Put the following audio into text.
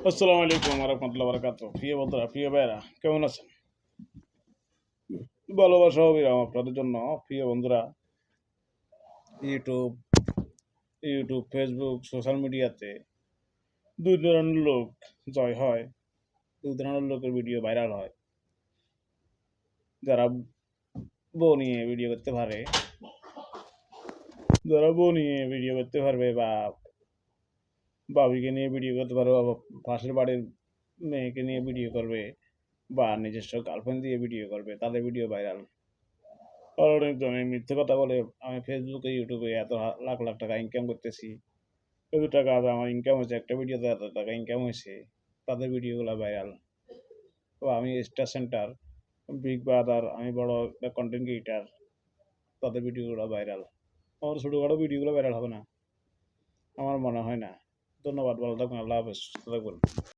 আসসালামু আলাইকুম রহমতুল্লাহ বারাকাতু। প্রিয় বন্ধুরা, প্রিয় ভাইয়েরা, কেমন আছেন? ভালোবাসা অবিরাম আপনাদের জন্য। প্রিয় বন্ধুরা, ইউটিউব ইউটিউব ফেসবুক সোশ্যাল মিডিয়াতে দুই ধরনের লোক জয় হয়। দুই ধরনের লোকের ভিডিও ভাইরাল হয়। যারা বউ নিয়ে ভিডিও করতে পারে, বা বাবিকে নিয়ে ভিডিও করতে পারে, বা পাশের বাড়ির মেয়েকে নিয়ে ভিডিও করবে, বা নিজস্ব গার্লফ্রেন্ড দিয়ে ভিডিও করবে, তাদের ভিডিও ভাইরাল। আর অনেকজন এই মিথ্যে কথা বলে আমি ফেসবুকে ইউটিউবে এত লাখ লাখ টাকা ইনকাম করতেছি, এত টাকা আমার ইনকাম হয়েছে, একটা ভিডিওতে এত টাকা ইনকাম হয়েছে, তাদের ভিডিওগুলো ভাইরাল। তো আমি স্টার সেন্টার, বিগ ব্রাদার, আমি বড় একটা কন্টেন্ট ক্রিয়েটার, তাদের ভিডিওগুলো ভাইরাল। আমার ছোটোখাটো ভিডিওগুলো ভাইরাল হবে না, আমার মনে হয় না। ধন্যবাদ, ভালো থাকুন, আল্লাহ হাফেজ, সুস্থ থাকবেন।